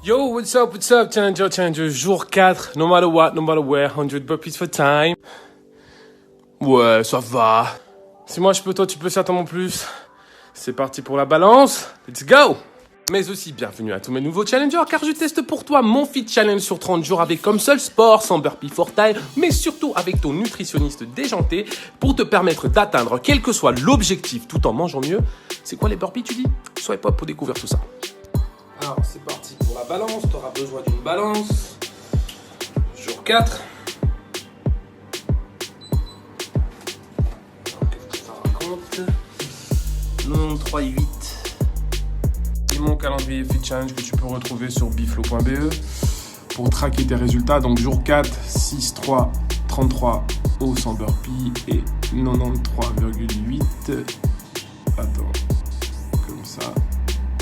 Yo, what's up, challenger, jour 4, no matter what, no matter where, 100 burpees for time. Ouais, ça va. Si moi je peux, toi tu peux certainement plus. C'est parti pour la balance, let's go. Mais aussi bienvenue à tous mes nouveaux challengers, car je teste pour toi mon Fit Challenge sur 30 jours avec comme seul sport, sans burpee for time, mais surtout avec ton nutritionniste déjanté pour te permettre d'atteindre quel que soit l'objectif tout en mangeant mieux. C'est quoi les burpees tu dis? Sois pas pour découvrir tout ça. Alors c'est parti pour la balance, tu auras besoin d'une balance. Jour 4. Qu'est-ce que ça raconte? 93,8. Et mon calendrier Fit Challenge que tu peux retrouver sur biflo.be pour traquer tes résultats. Donc jour 4, 6, 3, 33 au 100 burpees et 93,8. Attends, comme ça.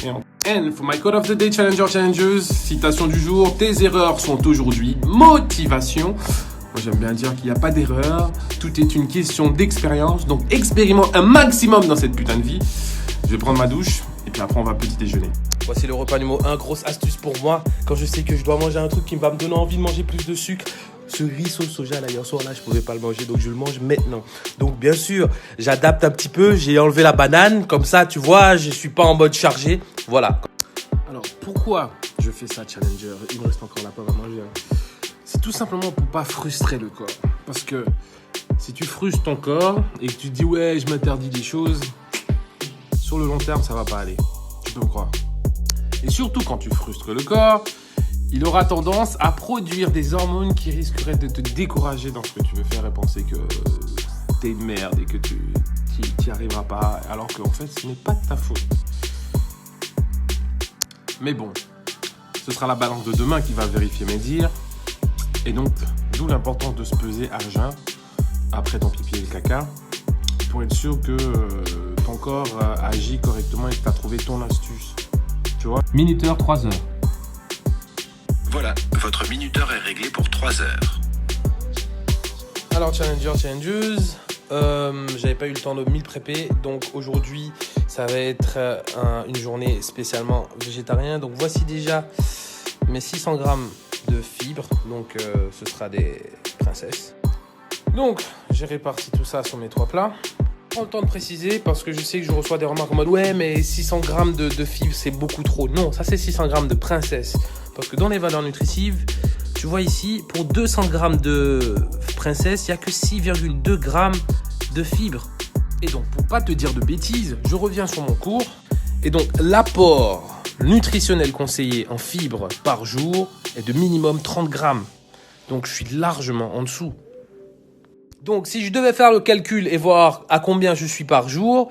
Et en N for my code of the day, challengers. Citation du jour, tes erreurs sont aujourd'hui motivation. Moi j'aime bien dire qu'il n'y a pas d'erreur, tout est une question d'expérience, donc expérimente un maximum dans cette putain de vie. Je vais prendre ma douche et puis après on va petit déjeuner. Voici le repas numéro 1, grosse astuce pour moi, quand je sais que je dois manger un truc qui va me donner envie de manger plus de sucre. Ce riz sauce soja là, hier soir là, je pouvais pas le manger, donc je le mange maintenant. Donc bien sûr, j'adapte un petit peu, j'ai enlevé la banane, comme ça tu vois, je suis pas en mode chargé, voilà. Alors pourquoi je fais ça, challenger? Il me reste encore la pomme à manger. C'est tout simplement pour pas frustrer le corps. Parce que si tu frustres ton corps et que tu te dis ouais, je m'interdis des choses, sur le long terme, ça va pas aller. Tu peux me croire. Et surtout quand tu frustres le corps, il aura tendance à produire des hormones qui risqueraient de te décourager dans ce que tu veux faire et penser que t'es une merde et que tu n'y arriveras pas, alors qu'en fait, ce n'est pas de ta faute. Mais bon, ce sera la balance de demain qui va vérifier mes dires. Et donc, d'où l'importance de se peser à jeun, après ton pipi et le caca, pour être sûr que ton corps agit correctement et que tu as trouvé ton astuce. Tu vois? Minuteur, 3 heures. Voilà, votre minuteur est réglé pour 3 heures. Alors, challengers, j'avais pas eu le temps de m'y prépper, donc aujourd'hui, ça va être une journée spécialement végétarien. Donc, voici déjà mes 600 grammes de fibres, donc ce sera des princesses. Donc j'ai réparti tout ça sur mes 3 plats. Prends le temps de préciser parce que je sais que je reçois des remarques en mode ouais mais 600 grammes de fibres c'est beaucoup trop. Non, ça c'est 600 grammes de princesses parce que dans les valeurs nutritives, tu vois ici pour 200 grammes de princesses il n'y a que 6,2 grammes de fibres. Et donc pour pas te dire de bêtises, je reviens sur mon cours et donc l'apport nutritionnel conseillé en fibres par jour est de minimum 30 grammes. Donc je suis largement en dessous. Donc si je devais faire le calcul et voir à combien je suis par jour,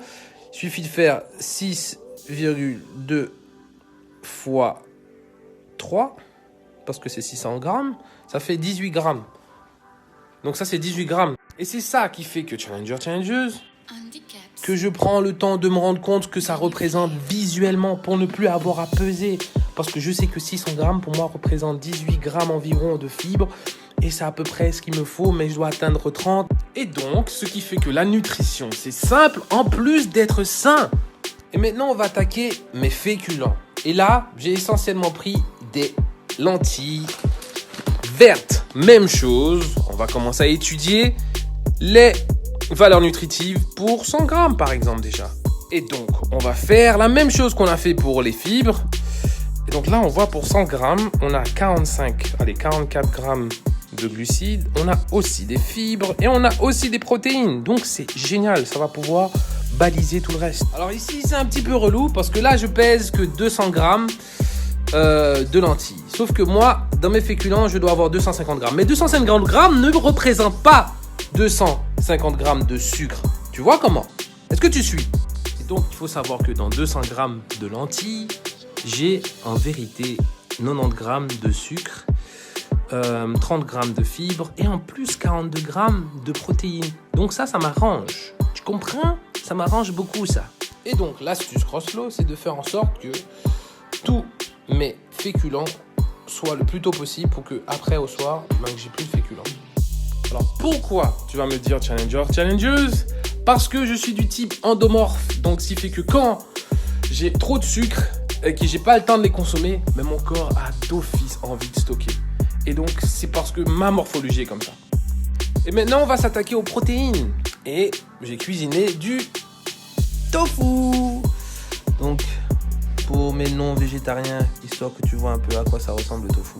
il suffit de faire 6,2 fois 3, parce que c'est 600 grammes, ça fait 18 grammes. Donc ça c'est 18 grammes. Et c'est ça qui fait que challengeuse, que je prends le temps de me rendre compte que ça représente visuellement pour ne plus avoir à peser. Parce que je sais que 600 grammes pour moi représente 18 grammes environ de fibres. Et c'est à peu près ce qu'il me faut, mais je dois atteindre 30. Et donc, ce qui fait que la nutrition, c'est simple en plus d'être sain. Et maintenant, on va attaquer mes féculents. Et là, j'ai essentiellement pris des lentilles vertes. Même chose, on va commencer à étudier les valeurs nutritives pour 100 grammes par exemple déjà. Et donc on va faire la même chose qu'on a fait pour les fibres. Et donc là on voit pour 100 grammes on a 44 grammes de glucides. On a aussi des fibres et on a aussi des protéines. Donc c'est génial, ça va pouvoir baliser tout le reste. Alors ici c'est un petit peu relou parce que là je pèse que 200 grammes de lentilles. Sauf que moi dans mes féculents je dois avoir 250 grammes. Mais 250 grammes ne représentent pas 250 grammes de sucre. Tu vois comment? Est-ce que tu suis? Et donc, il faut savoir que dans 200 grammes de lentilles, j'ai en vérité 90 grammes de sucre, 30 grammes de fibres et en plus 42 grammes de protéines. Donc ça m'arrange. Tu comprends? Ça m'arrange beaucoup ça. Et donc, l'astuce Crossflow, c'est de faire en sorte que tous mes féculents soient le plus tôt possible pour que après au soir, que j'ai plus de féculents. Alors pourquoi tu vas me dire challengeuse? Parce que je suis du type endomorphe. Donc ce qui fait que quand j'ai trop de sucre, et que j'ai pas le temps de les consommer, mais mon corps a d'office envie de stocker. Et donc, c'est parce que ma morphologie est comme ça. Et maintenant, on va s'attaquer aux protéines. Et j'ai cuisiné du tofu. Donc, pour mes non-végétariens, histoire que tu vois un peu à quoi ça ressemble le tofu.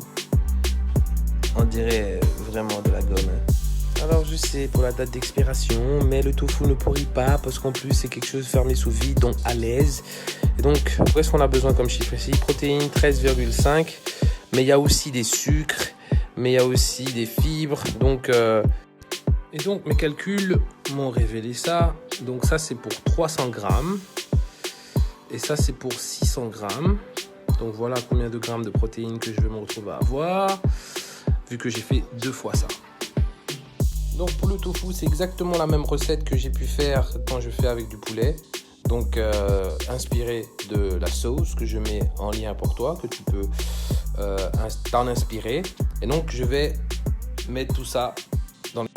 On dirait vraiment de la gomme. Alors, je sais pour la date d'expiration, mais le tofu ne pourrit pas parce qu'en plus, c'est quelque chose fermé sous vide, donc à l'aise. Et donc, qu'est-ce qu'on a besoin comme chiffre ici? Protéines 13,5, mais il y a aussi des sucres, mais il y a aussi des fibres. Donc, et donc, mes calculs m'ont révélé ça. Donc, ça, c'est pour 300 grammes. Et ça, c'est pour 600 grammes. Donc, voilà combien de grammes de protéines que je vais me retrouver à avoir, vu que j'ai fait 2 fois ça. Donc, pour le tofu, c'est exactement la même recette que j'ai pu faire quand je fais avec du poulet. Donc, inspiré de la sauce que je mets en lien pour toi, que tu peux t'en inspirer. Et donc, je vais mettre tout ça dans le...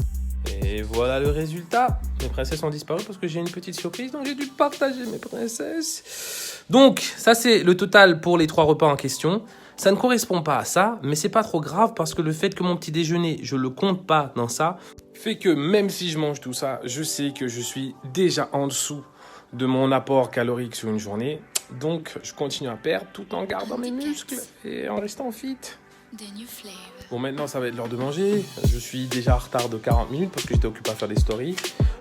Et voilà le résultat. Mes princesses ont disparu parce que j'ai une petite surprise, donc j'ai dû partager mes princesses. Donc, ça, c'est le total pour les 3 repas en question. Ça ne correspond pas à ça, mais c'est pas trop grave parce que le fait que mon petit déjeuner, je le compte pas dans ça, fait que même si je mange tout ça, je sais que je suis déjà en dessous de mon apport calorique sur une journée. Donc, je continue à perdre tout en gardant mes muscles et en restant fit. Bon, maintenant, ça va être l'heure de manger. Je suis déjà en retard de 40 minutes parce que j'étais occupé à faire des stories.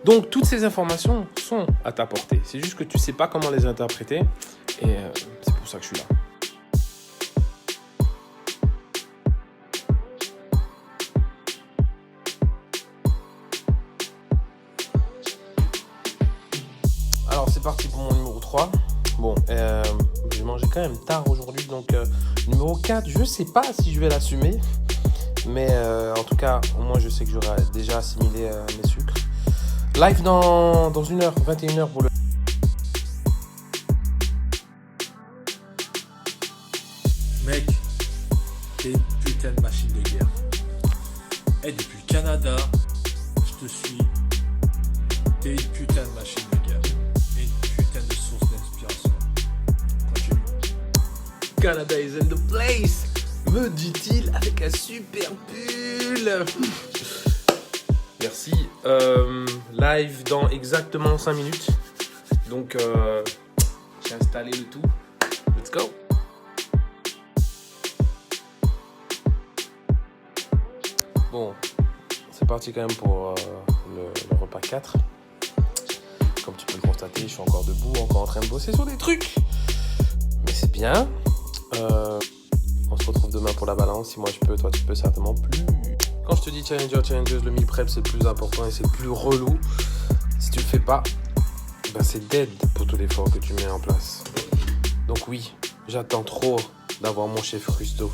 Donc, toutes ces informations sont à ta portée. C'est juste que tu sais pas comment les interpréter. Et c'est pour ça que je suis là. Alors, c'est parti pour mon numéro 3. Bon, j'ai mangé quand même tard aujourd'hui, donc numéro 4, je sais pas si je vais l'assumer, mais en tout cas, au moins je sais que j'aurai déjà assimilé mes sucres. Live dans 1h, 21h pour le... Mec, t'es une putain de machine de guerre. Et depuis le Canada, je te suis. T'es une putain de machine de guerre. Et une putain de source d'inspiration. Continue. Canada is in the place, me dit-il avec un super pull. Merci. Live dans exactement 5 minutes. Donc, j'ai installé le tout. Let's go. Bon, c'est parti quand même pour le repas 4. Comme tu peux le constater, je suis encore debout, encore en train de bosser sur des trucs. Mais c'est bien. On se retrouve demain pour la balance. Si moi je peux, toi tu peux certainement plus. Quand je te dis challengeuse, le meal prep c'est le plus important et c'est le plus relou. Si tu le fais pas, ben c'est dead pour tout l'effort que tu mets en place. Donc oui, j'attends trop d'avoir mon chef Rusto.